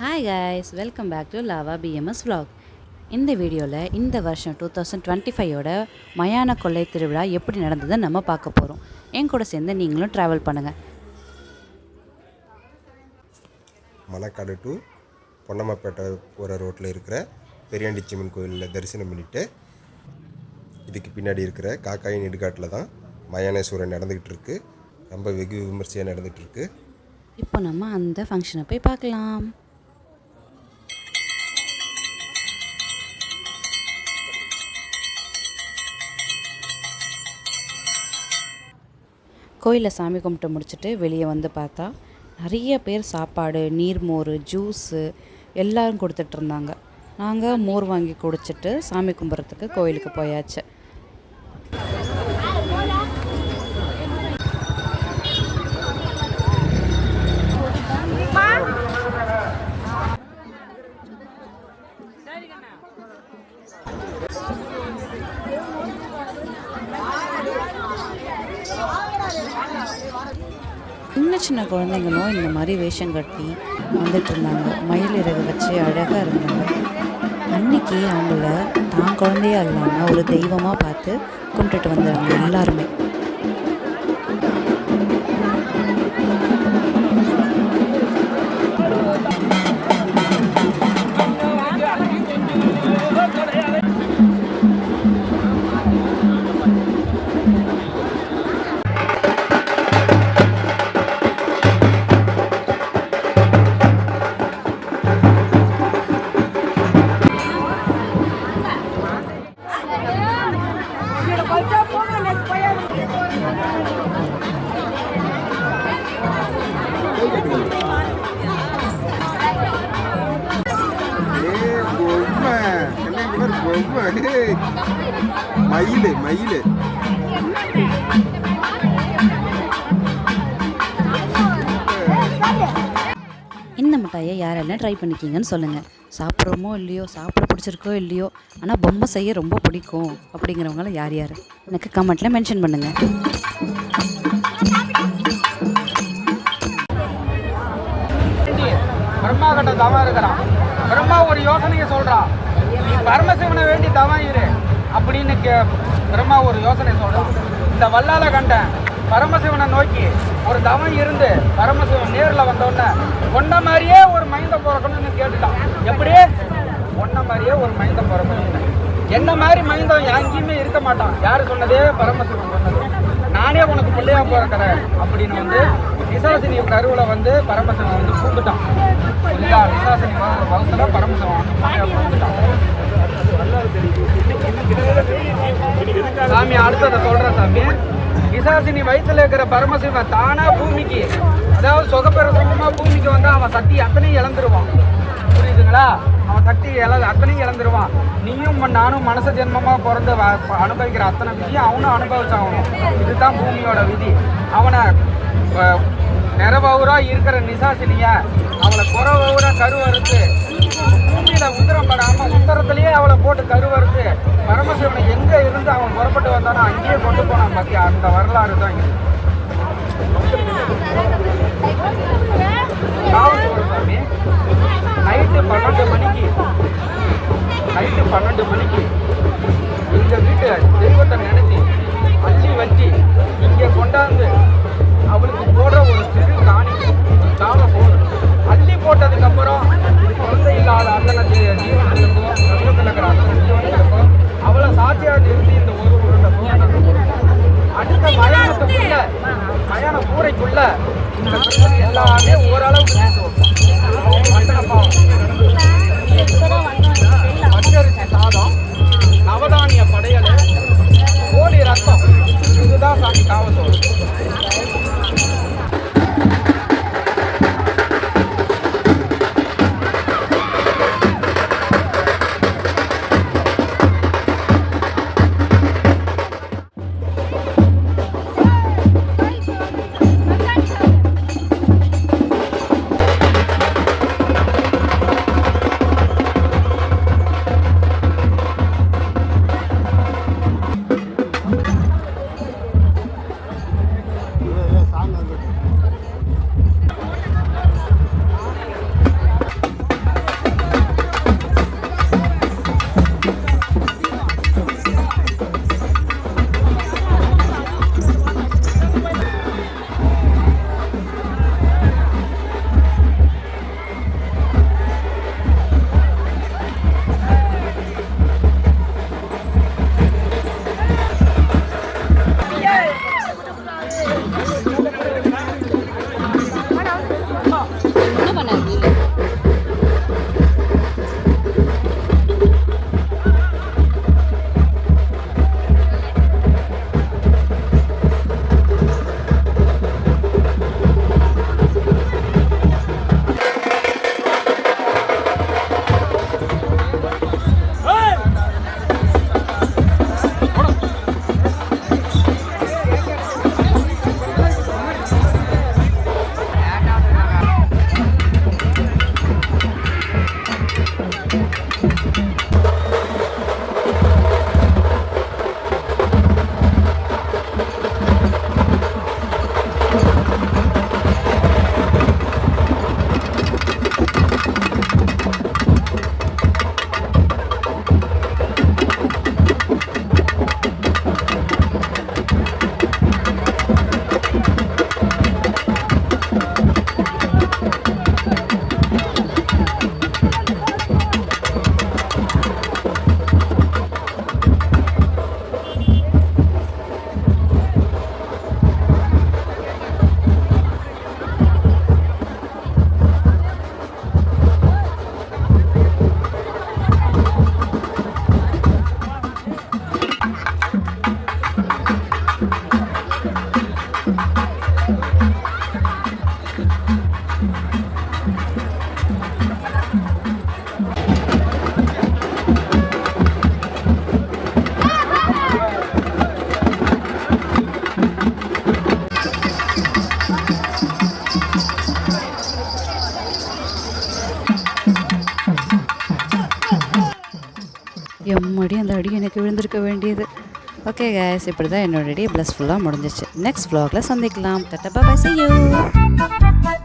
Hi guys, welcome back to Lava PMS vlog. இந்த வீடியோவில் இந்த வருஷம் 2025ஓட மயான கொள்ளை திருவிழா எப்படி நடந்ததுன்னு நம்ம பார்க்க போகிறோம். என் கூட சேர்ந்து நீங்களும் ட்ராவல் பண்ணுங்கள். மணக்காடு டு பொன்னம்மாப்பேட்டை போகிற ரோட்டில் இருக்கிற பெரியாண்டிச்சியம்மன் கோயிலில் தரிசனம் பண்ணிவிட்டு இதுக்கு பின்னாடி இருக்கிற காக்காயின் இடுகாட்டில் தான் மயானேஸ்வரன் நடந்துக்கிட்டு இருக்கு. ரொம்ப வெகு விமர்சையாக நடந்துகிட்ருக்கு. இப்போ நம்ம அந்த ஃபங்க்ஷனை போய் பார்க்கலாம். கோயிலில் சாமி கும்பிட்டு முடிச்சுட்டு வெளியே வந்து பார்த்தா நிறைய பேர் சாப்பாடு, நீர்மோர், ஜூஸு எல்லோரும் கொடுத்துட்ருந்தாங்க. நாங்கள் மோர் வாங்கி குடிச்சிட்டு சாமி கும்பிட்றதுக்கு கோயிலுக்கு போயாச்சு. சின்ன சின்ன குழந்தைங்களும் இந்த மாதிரி வேஷம் கட்டி வந்துட்டு இருந்தாங்க. மயில் இறகு வச்சு அழகாக இருந்தாங்க. அன்னைக்கு அவங்கள தான் குழந்தையா இல்லாமல் ஒரு தெய்வமாக பார்த்து கும்பிட்டுட்டு வந்தாங்க எல்லாருமே. மயில் இந்த மிட்டாயை யாரெல்லாம் ட்ரை பண்ணிக்கிங்கன்னு சொல்லுங்கள். சாப்பிட்றோமோ இல்லையோ, சாப்பிட பிடிச்சிருக்கோ இல்லையோ, ஆனால் பொம்மை செய்ய ரொம்ப பிடிக்கும் அப்படிங்கிறவங்களாம் யார் யார் எனக்கு கமெண்ட்டில் மென்ஷன் பண்ணுங்கள். பிரம்மா கிட்ட தவம் இருக்கிறான். பிரம்மா ஒரு யோசனையை சொல்றான், நீ பரமசிவனை வேண்டி தவம் இரு அப்படின்னு பிரம்மா ஒரு யோசனை சொல்றான். இந்த வல்லால கண்டன் பரமசிவனை நோக்கி ஒரு தவம் இருந்து பரமசிவன் நேரில் வந்தோடனே ஒன்ன மாதிரியே ஒரு மைந்த பிறக்கணும்னு கேட்டுட்டான். எப்படி? ஒன்ன மாதிரியே ஒரு மைந்தம் பிறக்கணும். என்ன மாதிரி மைந்தம் எங்கேயுமே இருக்க மாட்டான். யாரு சொன்னதே? பரமசிவன் சொன்னது. நானே உனக்கு பிள்ளையா பிறக்கிறேன் அப்படின்னு வந்து விசாசினி கருவில் வந்து பரமசிவன் வந்து கூப்பிட்டான். எல்லா விசாசினி வகுத்துல பரமசிவன் வந்து பிள்ளையா கூப்பிட்டான். சாமி அடுத்ததை சொல்ற சாமி, விசாசினி வயிற்றுல இருக்கிற பரமசிவன் தானா பூமிக்கு, அதாவது சொகப்பெற சொகமா பூமிக்கு வந்து அவன் சக்தி அத்தனையும் இழந்துருவான். புரியுதுங்களா? அவன் சக்தி அத்தனையும் இழந்துருவான். நீயும் நானும் மனச ஜென்மமா பிறந்து அனுபவிக்கிற அத்தனை விதியும் அவனும் அனுபவிச்சாகணும். இதுதான் பூமியோட விதி. அவனை நிறவூரா இருக்கிற நிசாசினிய அவளை குறவூரா கருவறுத்து பூமியில உத்தரம் படாம உத்தரத்திலேயே அவளை போட்டு கருவறுத்து பரமசிவனை எங்க இருந்து அவன் புறப்பட்டு வந்தானோ அங்கேயே கொண்டு போனான். பத்தி அந்த வரலாறு தான் இது. சாமி நைட்டு 12 மணிக்கு எங்க வீட்டு தெய்வத்தை நினைச்சி அள்ளி வச்சு இங்க கொண்டாந்து அவளுக்கு போடுற ஒரு சிறு தானம் போடும். அள்ளி போட்டதுக்கு அப்புறம் குழந்தை இல்லாத அத்தனை ஜீவன்களுக்கும் கஷ்டத்தில் இருக்கிற அத்தனை ஜீவன்களுக்கும் அவளை சாத்தியா நிறுத்தி இந்த ஒரு அடுத்த மயான கூரைக்குள்ள இந்த எல்லாமே ஓரளவுக்கு பச்சரிசி சாதம், எம்மாடி அந்த அடி எனக்கு விழுந்திருக்க வேண்டியது. ஓகே கைஸ், இப்படி தான் என்னோட டே ப்ளஸ்ஃபுல்லாக முடிஞ்சிச்சு. நெக்ஸ்ட் vlogல சந்திக்கலாம். Tata bye bye, see you.